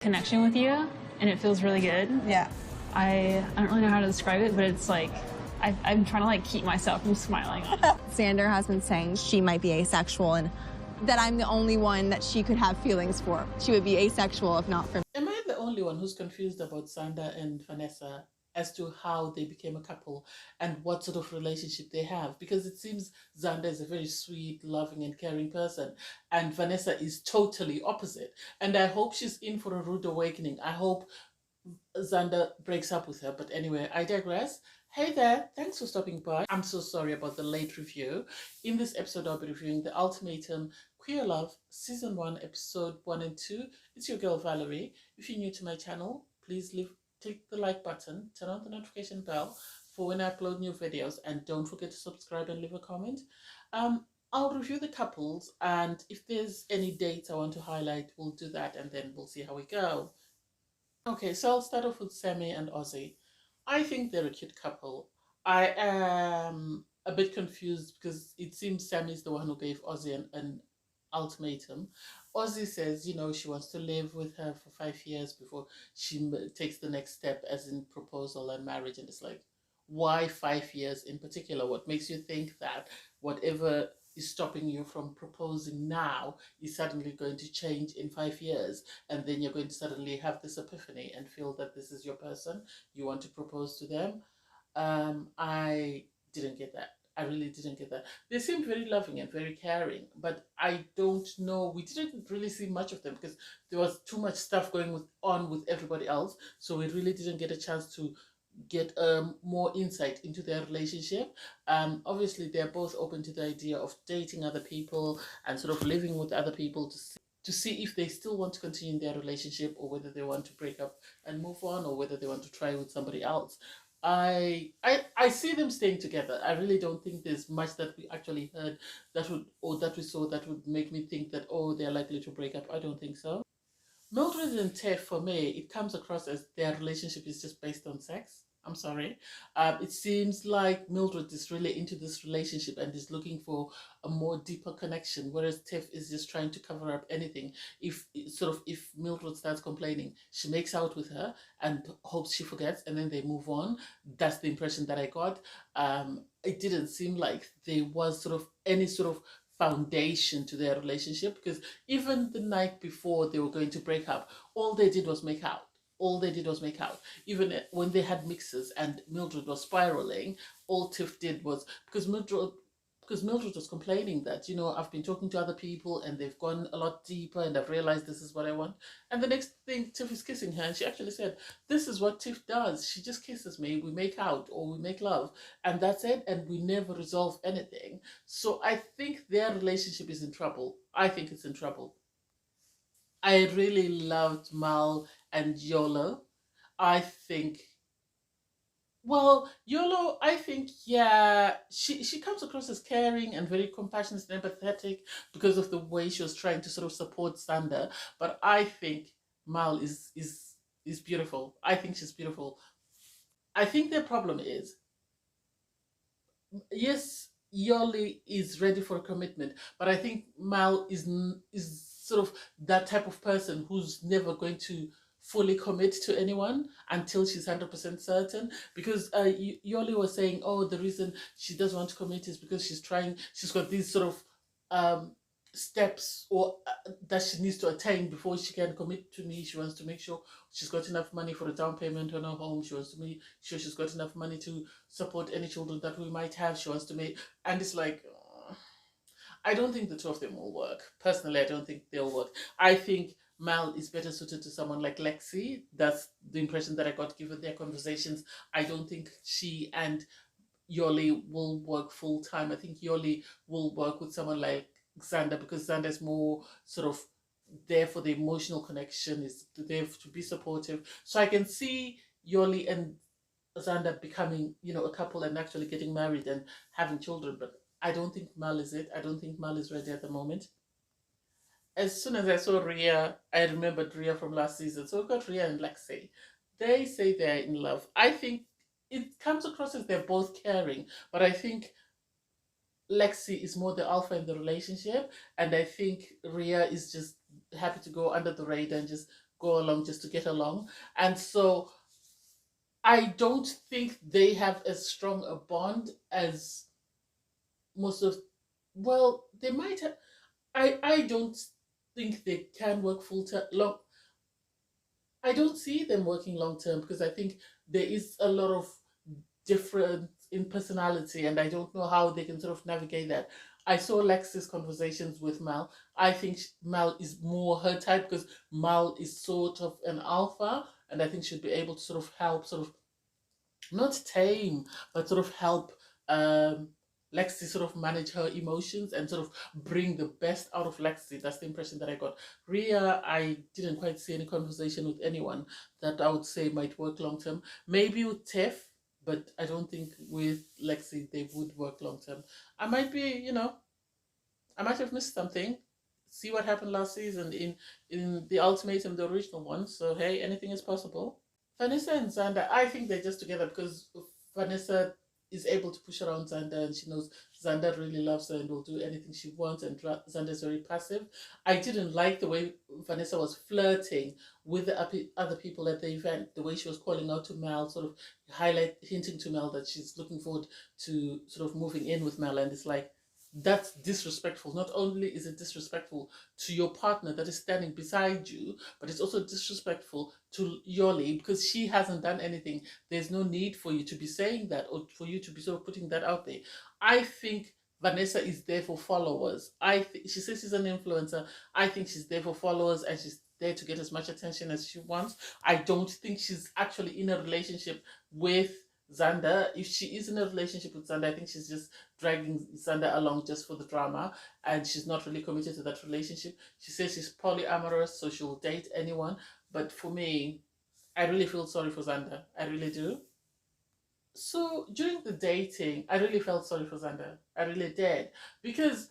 connection with you, and it feels really good. Yeah. I don't really know how to describe it, but it's like I'm trying to like keep myself from smiling. Xander has been saying she might be asexual and that I'm the only one that she could have feelings for. She would be asexual if not for me. Am I the only one who's confused about Xander and Vanessa as to how they became a couple and what sort of relationship they have? Because it seems Xander is a very sweet, loving, and caring person, and Vanessa is totally opposite. And I hope she's in for a rude awakening. I hope Xander breaks up with her. But anyway, I digress. Hey there, thanks for stopping by. I'm so sorry about the late review. In this episode, I'll be reviewing the Ultimatum Queer Love Season 1, Episode 1 and 2. It's your girl Valerie. If you're new to my channel, please click the like button, turn on the notification bell for when I upload new videos, and don't forget to subscribe and leave a comment. I'll review the couples, and if there's any dates I want to highlight, we'll do that, and then we'll see how we go. Okay, so I'll start off with Sammy and Aussie. I think they're a cute couple. I am a bit confused because it seems Sammy's the one who gave Aussie an ultimatum. Aussie says, you know, she wants to live with her for 5 years before she takes the next step, as in proposal and marriage. And it's like, why 5 years in particular? What makes you think that whatever is stopping you from proposing now is suddenly going to change in 5 years, and then you're going to suddenly have this epiphany and feel that this is your person, you want to propose to them? I didn't get that. I really didn't get that. They seemed very loving and very caring, but I don't know. We didn't really see much of them because there was too much stuff going on with everybody else, so we really didn't get a chance to get more insight into their relationship. Obviously, they're both open to the idea of dating other people and sort of living with other people to see if they still want to continue their relationship, or whether they want to break up and move on, or whether they want to try with somebody else. I see them staying together. I really don't think there's much that we actually heard that would, or that we saw, that would make me think that, oh, they're likely to break up. I don't think so. Mildred and Tiff, for me, it comes across as their relationship is just based on sex. I'm sorry. It seems like Mildred is really into this relationship and is looking for a more deeper connection, whereas Tiff is just trying to cover up anything. If Mildred starts complaining, she makes out with her and hopes she forgets, and then they move on. That's the impression that I got. It didn't seem like there was sort of any sort of foundation to their relationship, because even the night before they were going to break up, all they did was make out. All they did was make out. Even when they had mixes and Mildred was spiraling, all Tiff did was, because Mildred was complaining that, you know, I've been talking to other people and they've gone a lot deeper and I've realized this is what I want. And the next thing, Tiff is kissing her, and she actually said, this is what Tiff does. She just kisses me, we make out or we make love, and that's it, and we never resolve anything. So I think their relationship is in trouble. I think it's in trouble. I really loved Mal and Yolo. I think, well, Yolo, I think, yeah, she comes across as caring and very compassionate and empathetic because of the way she was trying to sort of support Sander. But I think Mal is beautiful. I think she's beautiful. I think their problem is, yes, Yoli is ready for a commitment, but I think Mal is sort of that type of person who's never going to fully commit to anyone until she's 100% certain. Because Yoli was saying, oh, the reason she doesn't want to commit is because she's got these sort of steps or that she needs to attain before she can commit to me. She wants to make sure she's got enough money for a down payment on her home. She wants to make sure she's got enough money to support any children that we might have. She wants to make, and it's like, I don't think the two of them will work. Personally, I don't think they'll work. I think Mal is better suited to someone like Lexi. That's the impression that I got given their conversations. I don't think she and Yoli will work full time. I think Yoli will work with someone like Xander, because Xander's more sort of there for the emotional connection, is there to be supportive. So I can see Yoli and Xander becoming, you know, a couple and actually getting married and having children, but I don't think Mal is it. I don't think Mal is ready at the moment. As soon as I saw Ria, I remembered Ria from last season. So we've got Ria and Lexi. They say they're in love. I think it comes across as they're both caring, but I think Lexi is more the alpha in the relationship, and I think Ria is just happy to go under the radar and just go along just to get along. And so I don't think they have as strong a bond as most of, well, they might have. I don't think they can work full time long. I don't see them working long term because I think there is a lot of different in personality, and I don't know how they can sort of navigate that. I saw Lexi's conversations with Mal. I think Mal is more her type because Mal is sort of an alpha, and I think she'd be able to sort of help, sort of not tame, but sort of help Lexi sort of manage her emotions and sort of bring the best out of Lexi. That's the impression that I got. Ria, I didn't quite see any conversation with anyone that I would say might work long term. Maybe with Tiff, but I don't think with Lexi they would work long term. I might be, I might have missed something. See what happened last season in the Ultimatum, the original one. So hey, anything is possible. Vanessa and Xander, I think they're just together because Vanessa is able to push around Xander and she knows Xander really loves her and will do anything she wants, and Xander is very passive. I didn't like the way Vanessa was flirting with the other people at the event, the way she was calling out to Mel, sort of hinting to Mel that she's looking forward to sort of moving in with Mel, and it's like, that's disrespectful. Not only is it disrespectful to your partner that is standing beside you, but it's also disrespectful to Yoli because she hasn't done anything. There's no need for you to be saying that or for you to be sort of putting that out there. I think Vanessa is there for followers. She says she's an influencer. I think she's there for followers and she's there to get as much attention as she wants. I don't think she's actually in a relationship with Xander. If she is in a relationship with Xander, I think she's just dragging Xander along just for the drama, and she's not really committed to that relationship. She says she's polyamorous, so she will date anyone. But for me, I really feel sorry for Xander. I really do. So during the dating, I really felt sorry for Xander. I really did. Because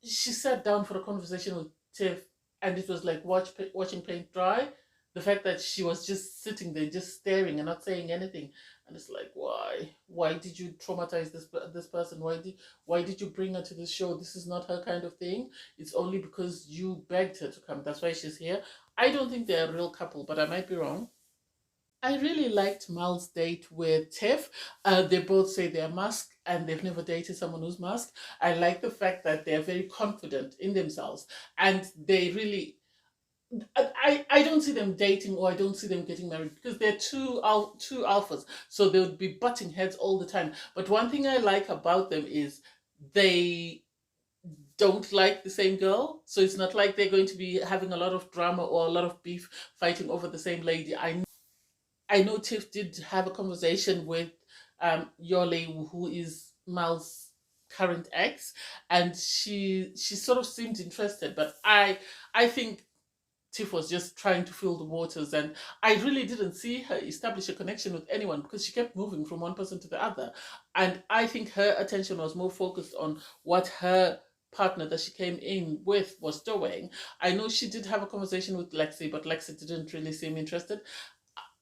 she sat down for a conversation with Tiff, and it was like watching paint dry. The fact that she was just sitting there, just staring and not saying anything, and it's like, why? Why did you traumatize this person? Why did you bring her to this show? This is not her kind of thing. It's only because you begged her to come. That's why she's here. I don't think they're a real couple, but I might be wrong. I really liked Mal's date with Tiff. They both say they're masked and they've never dated someone who's masked. I like the fact that they're very confident in themselves and they really. I don't see them dating or I don't see them getting married because they're two alphas, so they would be butting heads all the time. But one thing I like about them is they don't like the same girl, so it's not like they're going to be having a lot of drama or a lot of beef fighting over the same lady. I know Tiff did have a conversation with Yoli, who is Mal's current ex, and she sort of seemed interested, but I think Tiff was just trying to fill the waters, and I really didn't see her establish a connection with anyone because she kept moving from one person to the other, and I think her attention was more focused on what her partner that she came in with was doing. I know she did have a conversation with Lexi, but Lexi didn't really seem interested.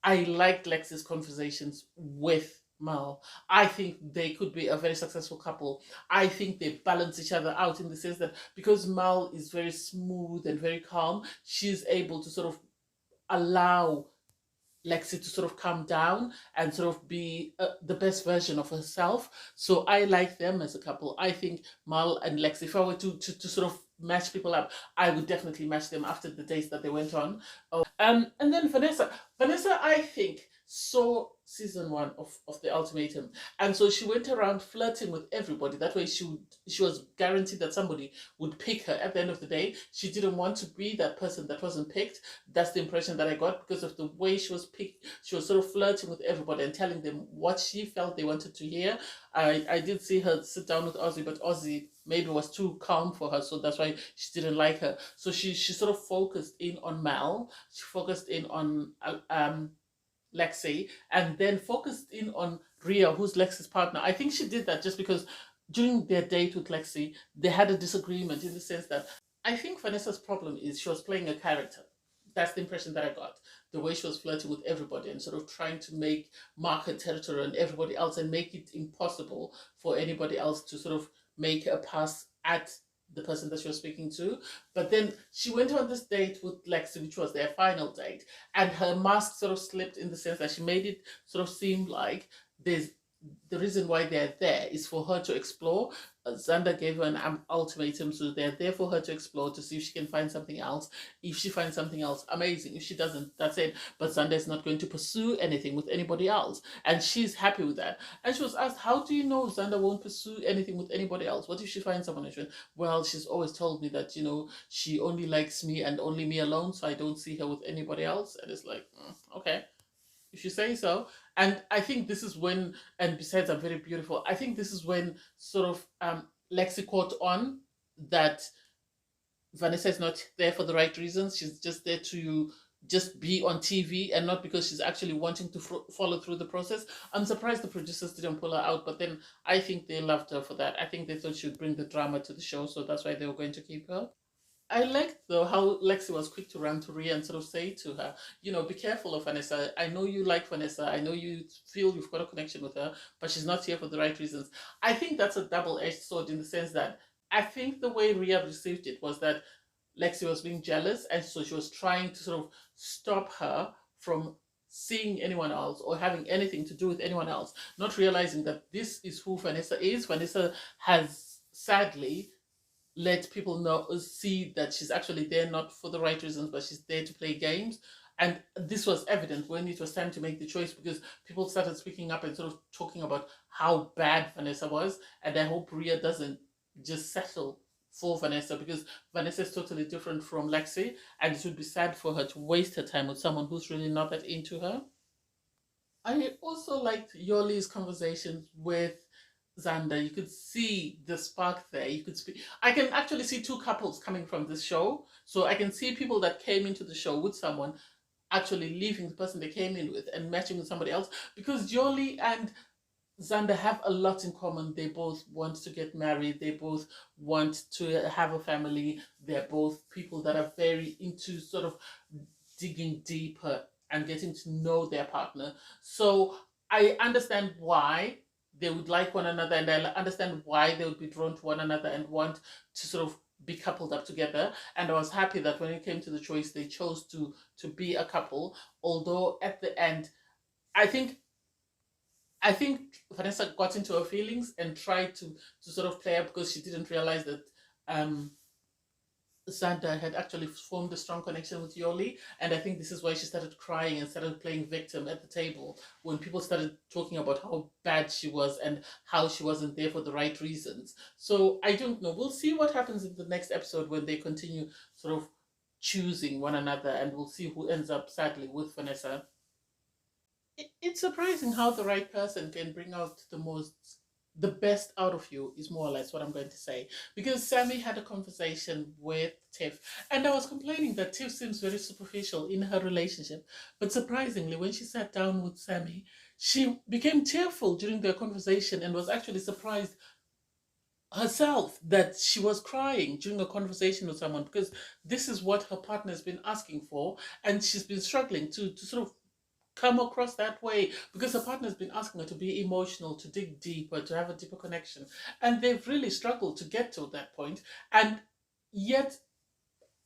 I liked Lexi's conversations with Mal. I think they could be a very successful couple. I think they balance each other out in the sense that because Mal is very smooth and very calm, she's able to sort of allow Lexi to sort of calm down and sort of be the best version of herself. So I like them as a couple. I think Mal and Lexi, if I were to sort of match people up, I would definitely match them after the dates that they went on. And then Vanessa. Vanessa, I think, saw season 1 of the Ultimatum. And so she went around flirting with everybody. That way she was guaranteed that somebody would pick her at the end of the day. She didn't want to be that person that wasn't picked. That's the impression that I got because of the way she was picked. She was sort of flirting with everybody and telling them what she felt they wanted to hear. I did see her sit down with Aussie, but Aussie maybe was too calm for her, so that's why she didn't like her. So she sort of focused in on Mal. She focused in on Lexi, and then focused in on Ria, who's Lexi's partner. I think she did that just because during their date with Lexi, they had a disagreement in the sense that I think Vanessa's problem is she was playing a character. That's the impression that I got. The way she was flirting with everybody and sort of trying to mark her territory on everybody else and make it impossible for anybody else to sort of make a pass at the person that she was speaking to. But then she went on this date with Lexi, which was their final date, and her mask sort of slipped in the sense that she made it sort of seem like there's the reason why they're there is for her to explore. Xander gave her an ultimatum, so they're there for her to explore to see if she can find something else. If she finds something else, amazing. If she doesn't, that's it. But Xander is not going to pursue anything with anybody else, and she's happy with that. And she was asked, "How do you know Xander won't pursue anything with anybody else? What if she finds someone?" And she went, "Well, she's always told me that she only likes me and only me alone, so I don't see her with anybody else." And it's like, okay, if you say so. And I think this is when, and besides I'm very beautiful, I think this is when sort of Lexi caught on that Vanessa is not there for the right reasons. She's just there to just be on TV and not because she's actually wanting to follow through the process. I'm surprised the producers didn't pull her out, but then I think they loved her for that. I think they thought she would bring the drama to the show, so that's why they were going to keep her. I liked though how Lexi was quick to run to Ria and sort of say to her, be careful of Vanessa. I know you like Vanessa. I know you feel you've got a connection with her, but she's not here for the right reasons. I think that's a double-edged sword in the sense that I think the way Ria received it was that Lexi was being jealous, and so she was trying to sort of stop her from seeing anyone else or having anything to do with anyone else, not realizing that this is who Vanessa is. Vanessa has sadly let people see that she's actually there not for the right reasons, but she's there to play games. And this was evident when it was time to make the choice, because people started speaking up and sort of talking about how bad Vanessa was. And I hope Ria doesn't just settle for Vanessa, because Vanessa is totally different from Lexi, and it would be sad for her to waste her time with someone who's really not that into her. I also liked Yoli's conversations with Xander. You could see the spark there. You could speak. I can actually see two couples coming from this show. So I can see people that came into the show with someone actually leaving the person they came in with and matching with somebody else, because Yoli and Xander have a lot in common. They both want to get married. They both want to have a family. They're both people that are very into sort of digging deeper and getting to know their partner. So I understand why they would like one another, and I understand why they would be drawn to one another and want to sort of be coupled up together. And I was happy that when it came to the choice, they chose to be a couple. Although at the end, I think Vanessa got into her feelings and tried to sort of play up, because she didn't realize that Xander had actually formed a strong connection with Yoli, and I think this is why she started crying and started playing victim at the table when people started talking about how bad she was and how she wasn't there for the right reasons. So I don't know. We'll see what happens in the next episode when they continue sort of choosing one another, and we'll see who ends up sadly with Vanessa. It's surprising how the right person can bring out the best out of you, is more or less what I'm going to say. Because Sammy had a conversation with Tiff, and I was complaining that Tiff seems very superficial in her relationship. But surprisingly, when she sat down with Sammy, she became tearful during their conversation and was actually surprised herself that she was crying during a conversation with someone, because this is what her partner has been asking for, and she's been struggling to sort of come across that way, because her partner's been asking her to be emotional, to dig deeper, to have a deeper connection, and they've really struggled to get to that point. And yet,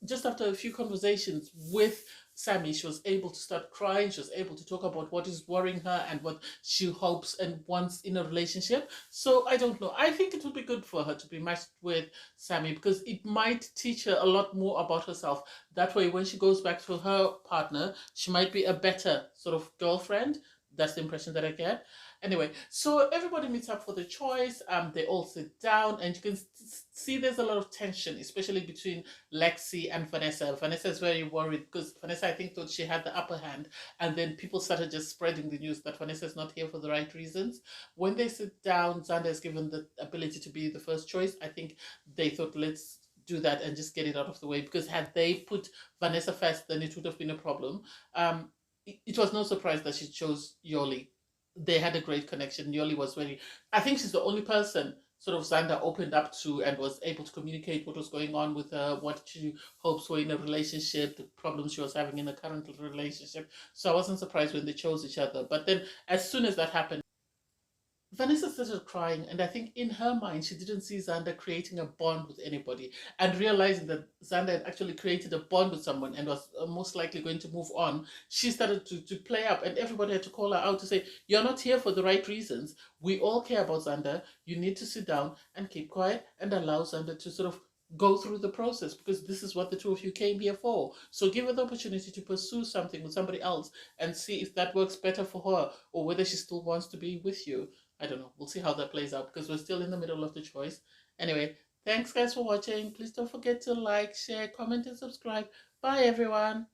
just after a few conversations with Sammy, she was able to start crying. She was able to talk about what is worrying her and what she hopes and wants in a relationship. So I don't know. I think it would be good for her to be matched with Sammy, because it might teach her a lot more about herself. That way, when she goes back to her partner, she might be a better sort of girlfriend. That's the impression that I get. Anyway, so everybody meets up for the choice. They all sit down, and you can see there's a lot of tension, especially between Lexi and Vanessa. Vanessa is very worried because Vanessa, I think, thought she had the upper hand, and then people started just spreading the news that Vanessa is not here for the right reasons. When they sit down, Xander is given the ability to be the first choice. I think they thought, let's do that and just get it out of the way, because had they put Vanessa first, then it would have been a problem. It was no surprise that she chose Yoli. They had a great connection. Yoli was very, I think she's the only person sort of Xander opened up to and was able to communicate what was going on with her, what she hopes for in a relationship, the problems she was having in a current relationship. So I wasn't surprised when they chose each other. But then as soon as that happened, Vanessa started crying, and I think in her mind, she didn't see Xander creating a bond with anybody and realizing that Xander had actually created a bond with someone and was most likely going to move on. She started to play up, and everybody had to call her out to say, "You're not here for the right reasons. We all care about Xander. You need to sit down and keep quiet and allow Xander to sort of go through the process because this is what the two of you came here for. So give her the opportunity to pursue something with somebody else and see if that works better for her or whether she still wants to be with you." I don't know. We'll see how that plays out because we're still in the middle of the choice. Anyway, thanks guys for watching. Please don't forget to like, share, comment, and subscribe. Bye everyone.